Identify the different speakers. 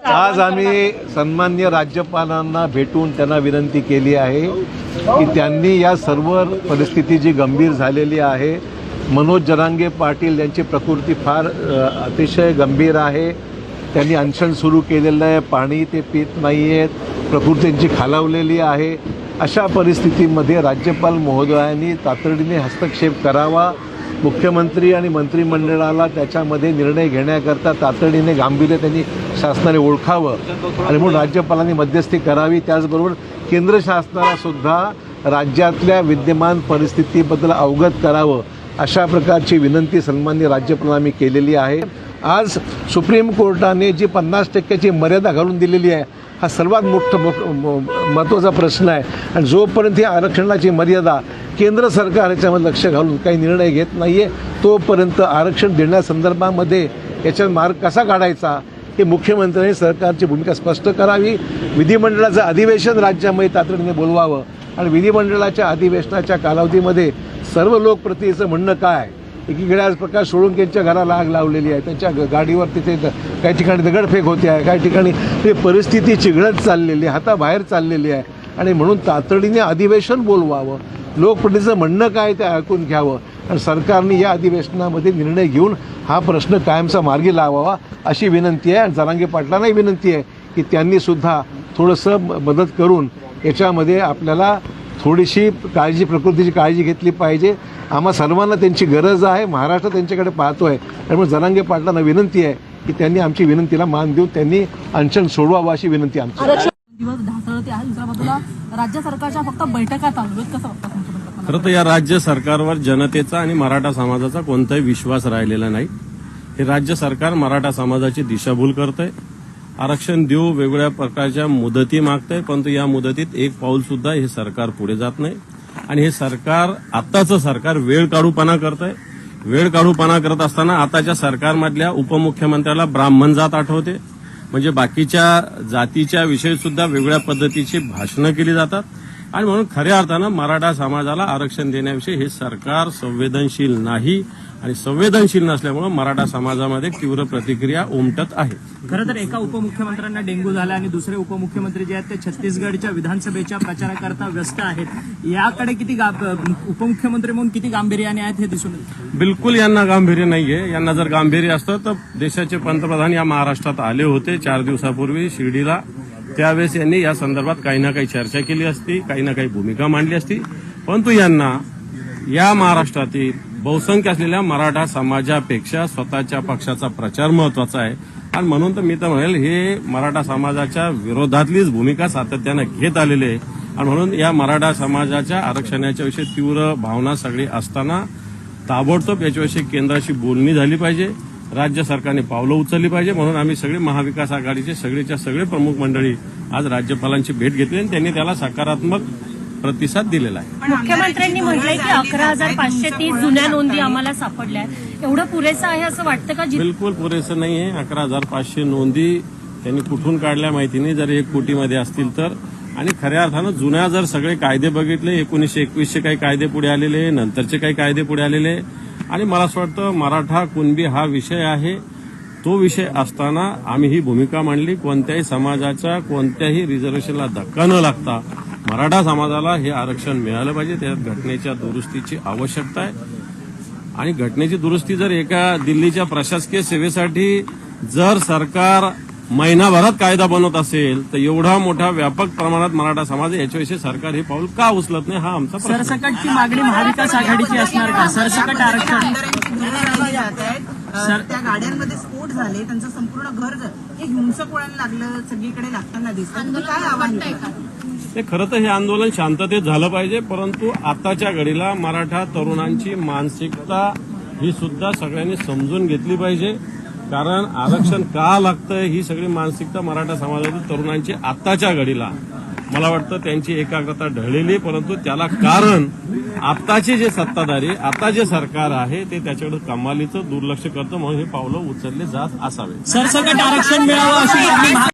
Speaker 1: आज आम्ही सन्माननीय राज्यपालांना भेटून त्यांना विनंती केली आहे की त्यांनी या सर्व परिस्थिती जी गंभीर झालेली आहे, मनोज जरांगे पाटील यांची प्रकृती फार अतिशय गंभीर आहे, त्यांनी अनशन सुरू केलेलं आहे, पाणी ते पित नाही आहेत, प्रकृती त्यांची खालावलेली आहे, अशा परिस्थितीमध्ये राज्यपाल महोदयांनी तातडीने हस्तक्षेप करावा, मुख्यमंत्री आणि मंत्रिमंडळाला त्याच्यामध्ये निर्णय घेण्याकरता तातडीने गांभीर्य त्यांनी शासनाने ओळखावं आणि म्हणून राज्यपालांनी मध्यस्थी करावी। त्याचबरोबर केंद्र शासनाला सुद्धा राज्यातल्या विद्यमान परिस्थितीबद्दल अवगत करावं, अशा प्रकारची विनंती सन्माननीय राज्यपालांनी केलेली आहे। आज सुप्रीम कोर्टाने जी 50% मर्यादा घालून दिलेली आहे, हा सर्वात महत्त्वाचा प्रश्न आहे आणि जोपर्यंत ही आरक्षणाची मर्यादा केंद्र सरकार याच्यामध्ये लक्ष घालून काही निर्णय घेत नाही आहे, तोपर्यंत आरक्षण देण्यासंदर्भामध्ये याचा मार्ग कसा काढायचा हे मुख्यमंत्र्यांनी सरकारची भूमिका स्पष्ट करावी। विधिमंडळाचं अधिवेशन राज्यामध्ये तातडीने बोलवावं आणि विधिमंडळाच्या अधिवेशनाच्या कालावधीमध्ये सर्व लोकप्रतिनिधीचं म्हणणं काय, एकीकडे आज प्रकाश सोळंकेंच्या घराला आग लावलेली आहे, त्यांच्या गाडीवर तिथे काही ठिकाणी दगडफेक होते आहे, काही ठिकाणी परिस्थिती चिघळत चाललेली आहे, हाताबाहेर चाललेली आहे आणि म्हणून तातडीने अधिवेशन बोलवावं, लोकप्रतिनिधीचं म्हणणं काय ते ऐकून घ्यावं आणि सरकारने या अधिवेशनामध्ये निर्णय घेऊन हा प्रश्न कायमचा मार्गी लावावा अशी विनंती आहे। आणि जरांगे पाटलांनाही विनंती आहे की त्यांनीसुद्धा थोडंसं मदत करून याच्यामध्ये आपल्याला थोडीशी प्रकृतीची काळजी घेतली पाहिजे। आम्हा सर्वांना त्यांची गरज आहे, महाराष्ट्र त्यांच्याकडे पाहतो आहे आणि मग जरांगे पाटलांना विनंती आहे की त्यांनी आमची विनंतीला मान देऊन त्यांनी अनशन सोडवावं अशी विनंती आमची।
Speaker 2: दिवस ढासळते आहे, दुसऱ्या बाजूला राज्य सरकारच्या फक्त बैठका चालू आहेत, कसं वाटतं?
Speaker 3: खरं तर या राज्य सरकारवर जनतेचा आणि मराठा समाजाचा कोणताही विश्वास राहिलेला नाही। हे राज्य सरकार मराठा समाजाची दिशाभूल करतंय, आरक्षण देऊ वेगवेगळ्या प्रकारच्या मुदती मागतंय, परंतु या मुदतीत एक पाऊल सुद्धा हे सरकार पुढे जात नाही आणि हे सरकार आत्ताचं सरकार वेळ काढूपणा करतंय। वेळ काढूपणा करत असताना आताच्या सरकारमधल्या उपमुख्यमंत्र्याला ब्राह्मण जात आठवते, म्हणजे बाकीच्या जातीच्या विषयी सुद्धा वेगळ्या पद्धतीची भाषणं केली जातात आणि म्हणून खऱ्या अर्थानं मराठा समाजाला आरक्षण देण्याविषयी हे सरकार संवेदनशील नाही आणि संवेदनशील नसल्यामुळे मराठा समाजामध्ये तीव्र प्रतिक्रिया उमटत आहे।
Speaker 2: खरं तर एका उपमुख्यमंत्र्यांना डेंग्यू झाला आणि दुसरे उपमुख्यमंत्री जे आहेत ते छत्तीसगडच्या विधानसभेच्या प्रचाराकरता व्यस्त आहेत, याकडे किती उपमुख्यमंत्री म्हणून किती गांभीर्याने आहेत हे दिसून येतं?
Speaker 3: बिलकुल यांना गांभीर्य नाहीये। यांना जर गांभीर्य असतं तर देशाचे पंतप्रधान या महाराष्ट्रात आले होते 4 दिवसापूर्वी शिर्डीला, त्यावेळेस यांनी या संदर्भात काही ना काही चर्चा केली असती, काही ना काही भूमिका मांडली असती, परंतु यांना या महाराष्ट्रातील बहुसंख्य असलेल्या मराठा समाजापेक्षा स्वतःच्या पक्षाचा प्रचार महत्वाचा आहे आणि म्हणून तर मी तर म्हणेल हे मराठा समाजाच्या विरोधातलीच भूमिका सातत्यानं घेत आलेले आहे आणि म्हणून या मराठा समाजाच्या आरक्षणाच्या विषयी तीव्र भावना सगळी असताना ताबडतोब याच्याविषयी केंद्राशी बोलणी झाली पाहिजे, राज्य सरकारने पावलं उचलली पाहिजे। म्हणून आम्ही सगळे महाविकास आघाडीचे सगळेच्या सगळे प्रमुख मंडळी आज राज्यपालांची भेट घेतली आणि त्यांनी त्याला सकारात्मक प्रतिसाद दिलेला आहे।
Speaker 4: मुख्यमंत्र्यांनी म्हटलंय की 11,530 जुन्या नोंदी आम्हाला सापडल्या, एवढं पुरेसं आहे असं वाटतं का?
Speaker 3: बिलकुल पुरेसं नाही आहे। 11,500 नोंदी त्यांनी कुठून काढल्या माहिती नाही, जर 1 कोटीमध्ये असतील तर। आणि खऱ्या अर्थानं जुन्या जर सगळे कायदे बघितले, 1921चे काही कायदे पुढे आलेले, नंतरचे काही कायदे पुढे आलेले आणि मला असं वाटतं मराठा कुणबी हा विषय आहे, तो विषय असताना आम्ही ही भूमिका मांडली, कोणत्याही समाजाच्या कोणत्याही रिझर्वेशनला धक्का न लागता मराठा समाजाला हे आरक्षण मिळालं पाहिजे। त्यात घटनेच्या दुरुस्तीची आवश्यकता आहे आणि घटनेची दुरुस्ती जर एका दिल्लीच्या प्रशासकीय सेवेसाठी जर सरकार महिनाभरात कायदा बनवत असेल तर एवढा मोठा व्यापक प्रमाणात मराठा समाज याच्याविषयी सरकार हे पाऊल का उचलत नाही, हा आमचा प्रश्न।
Speaker 2: सरसकटची मागणी महाविकास आघाडीची असणार का? सरसकट आरक्षण
Speaker 5: त्या गाड्यांमध्ये स्फोट झाले, त्यांचं संपूर्ण घर हे हिंसक वळण लागलं, सगळीकडे लागताना दिसतं, तुम्ही काय आव्हान करता?
Speaker 3: हे खरं तर हे आंदोलन शांततेत झालं पाहिजे, परंतु आताच्या घडीला मराठा तरुणांची मानसिकता ही सुद्धा सगळ्यांनी समजून घेतली पाहिजे, कारण आरक्षण का लागतंय ही सगळी मानसिकता मराठा समाजातील तरुणांची आताच्या घडीला मला वाटतं त्यांची एकाग्रता ढळलेली, परंतु त्याला कारण आताचे जे सत्ताधारी, आता जे सरकार आहे ते त्याच्याकडे कमालीचं दुर्लक्ष करतं, म्हणून हे पावलं उचलले जात असावे।
Speaker 2: सरसकट आरक्षण मिळावं अशी